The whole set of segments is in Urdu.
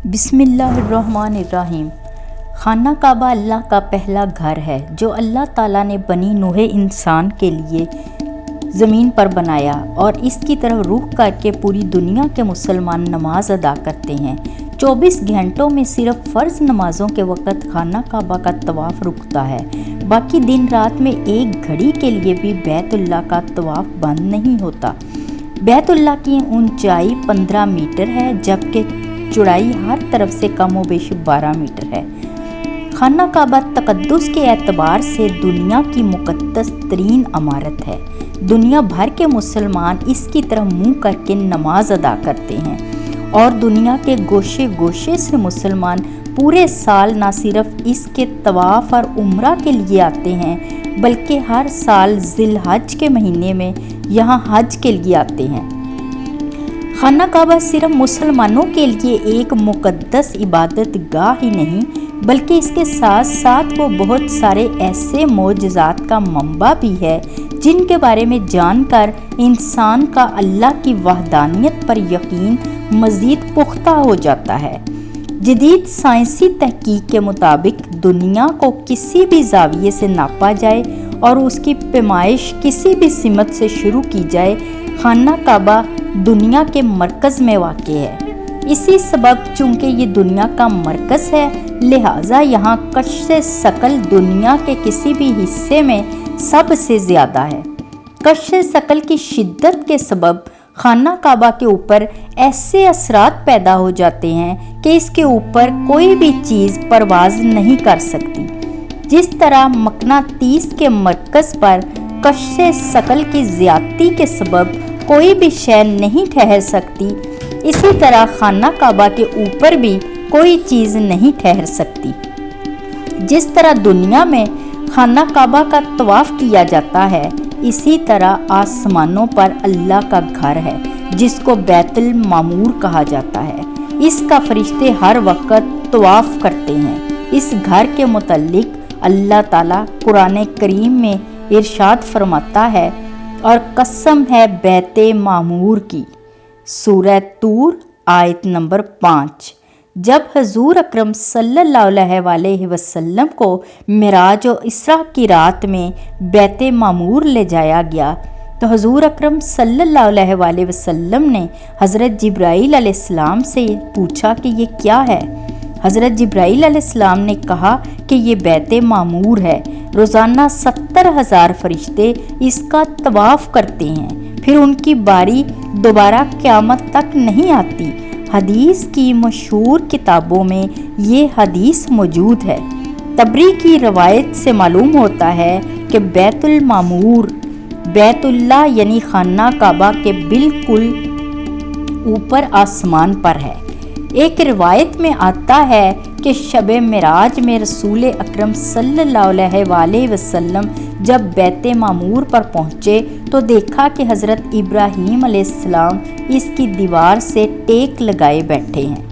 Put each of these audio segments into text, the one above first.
بسم اللہ الرحمن الرحیم۔ خانہ کعبہ اللہ کا پہلا گھر ہے جو اللہ تعالیٰ نے بنی نوع انسان کے لیے زمین پر بنایا اور اس کی طرف رخ کر کے پوری دنیا کے مسلمان نماز ادا کرتے ہیں۔ 24 گھنٹوں میں صرف فرض نمازوں کے وقت خانہ کعبہ کا طواف رکتا ہے، باقی دن رات میں ایک گھڑی کے لیے بھی بیت اللہ کا طواف بند نہیں ہوتا۔ بیت اللہ کی اونچائی 15 میٹر ہے جبکہ چوڑائی ہر طرف سے کم و بیش 12 میٹر ہے۔ خانہ کعبہ تقدس کے اعتبار سے دنیا کی مقدس ترین عمارت ہے۔ دنیا بھر کے مسلمان اس کی طرف منہ کر کے نماز ادا کرتے ہیں اور دنیا کے گوشے گوشے سے مسلمان پورے سال نہ صرف اس کے طواف اور عمرہ کے لیے آتے ہیں بلکہ ہر سال ذی الحج کے مہینے میں یہاں حج کے لیے آتے ہیں۔ خانہ کعبہ صرف مسلمانوں کے لیے ایک مقدس عبادت گاہ ہی نہیں بلکہ اس کے ساتھ ساتھ وہ بہت سارے ایسے معجزات کا منبع بھی ہے جن کے بارے میں جان کر انسان کا اللہ کی وحدانیت پر یقین مزید پختہ ہو جاتا ہے۔ جدید سائنسی تحقیق کے مطابق دنیا کو کسی بھی زاویے سے ناپا جائے اور اس کی پیمائش کسی بھی سمت سے شروع کی جائے، خانہ کعبہ دنیا کے مرکز میں واقع ہے۔ اسی سبب چونکہ یہ دنیا کا مرکز ہے لہٰذا یہاں کشش ثقل دنیا کے کسی بھی حصے میں سب سے زیادہ ہے۔ کشش ثقل کی شدت کے سبب خانہ کعبہ کے اوپر ایسے اثرات پیدا ہو جاتے ہیں کہ اس کے اوپر کوئی بھی چیز پرواز نہیں کر سکتی۔ جس طرح مقناطیس کے مرکز پر کشش ثقل کی زیادتی کے سبب کوئی بھی شے نہیں ٹھہر سکتی، اسی طرح خانہ کعبہ کے اوپر بھی کوئی چیز نہیں ٹھہر سکتی۔ جس طرح دنیا میں خانہ کعبہ کا طواف کیا جاتا ہے اسی طرح آسمانوں پر اللہ کا گھر ہے جس کو بیت المعمور کہا جاتا ہے۔ اس کا فرشتے ہر وقت طواف کرتے ہیں۔ اس گھر کے متعلق اللہ تعالیٰ قرآن کریم میں ارشاد فرماتا ہے، اور قسم ہے بیت معمور کی، سورہ طور آیت نمبر 5۔ جب حضور اکرم صلی اللہ علیہ وسلم کو معراج و اسراء کی رات میں بیت معمور لے جایا گیا تو حضور اکرم صلی اللہ علیہ وسلم نے حضرت جبرائیل علیہ السلام سے پوچھا کہ یہ کیا ہے؟ حضرت جبرائیل علیہ السلام نے کہا کہ یہ بیت معمور ہے۔ روزانہ 70,000 فرشتے اس کا طواف کرتے ہیں، پھر ان کی باری دوبارہ قیامت تک نہیں آتی۔ حدیث کی مشہور کتابوں میں یہ حدیث موجود ہے۔ تبری کی روایت سے معلوم ہوتا ہے کہ بیت المعمور بیت اللہ یعنی خانہ کعبہ کے بالکل اوپر آسمان پر ہے۔ ایک روایت میں آتا ہے کہ شب معراج میں رسول اکرم صلی اللہ علیہ وسلم جب بیت معمور پر پہنچے تو دیکھا کہ حضرت ابراہیم علیہ السلام اس کی دیوار سے ٹیک لگائے بیٹھے ہیں۔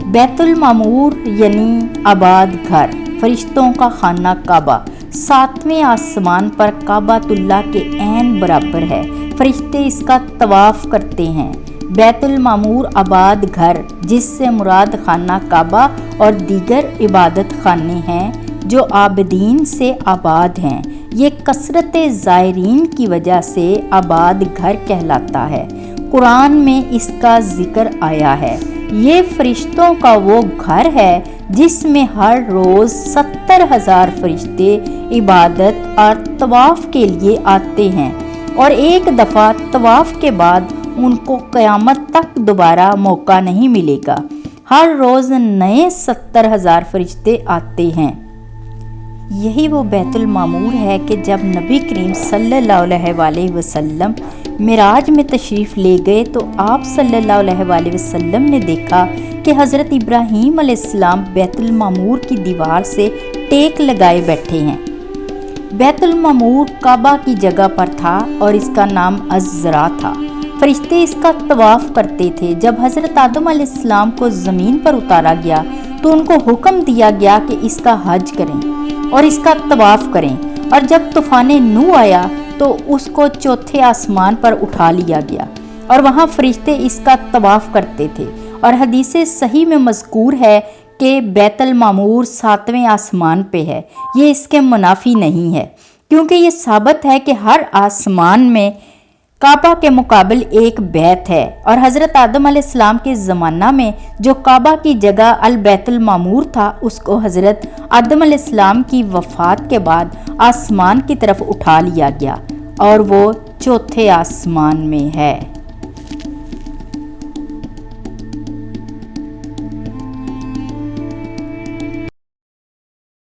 بیت المعمور یعنی آباد گھر، فرشتوں کا خانہ کعبہ 7ویں آسمان پر کعبۃ اللہ کے عین برابر ہے۔ فرشتے اس کا طواف کرتے ہیں۔ بیت المعمور آباد گھر جس سے مراد خانہ کعبہ اور دیگر عبادت خانے ہیں جو عابدین سے آباد ہیں، یہ کثرت زائرین کی وجہ سے آباد گھر کہلاتا ہے۔ قرآن میں اس کا ذکر آیا ہے۔ یہ فرشتوں کا وہ گھر ہے جس میں ہر روز 70,000 فرشتے عبادت اور طواف کے لیے آتے ہیں اور ایک دفعہ طواف کے بعد ان کو قیامت تک دوبارہ موقع نہیں ملے گا۔ ہر روز نئے 70,000 فرشتے آتے ہیں۔ یہی وہ بیت المعمور ہے کہ جب نبی کریم صلی اللہ علیہ وسلم معراج میں تشریف لے گئے تو آپ صلی اللہ علیہ وسلم نے دیکھا کہ حضرت ابراہیم علیہ السلام بیت المعمور کی دیوار سے ٹیک لگائے بیٹھے ہیں۔ بیت المعمور کعبہ کی جگہ پر تھا اور اس کا نام عزرا تھا۔ فرشتے اس کا طواف کرتے تھے۔ جب حضرت آدم علیہ السلام کو زمین پر اتارا گیا تو ان کو حکم دیا گیا کہ اس کا حج کریں اور اس کا طواف کریں، اور جب طوفان نوح آیا تو اس کو چوتھے آسمان پر اٹھا لیا گیا اور وہاں فرشتے اس کا طواف کرتے تھے اور حدیث صحیح میں مذکور ہے کہ بیت المعمور 7ویں آسمان پہ ہے۔ یہ اس کے منافی نہیں ہے، کیونکہ یہ ثابت ہے کہ ہر آسمان میں کعبہ کے مقابل ایک بیت ہے، اور حضرت آدم علیہ السلام کے زمانہ میں جو کعبہ کی جگہ البیت المعمور تھا، اس کو حضرت آدم علیہ السلام کی وفات کے بعد آسمان کی طرف اٹھا لیا گیا، اور وہ 4تھے آسمان میں ہے۔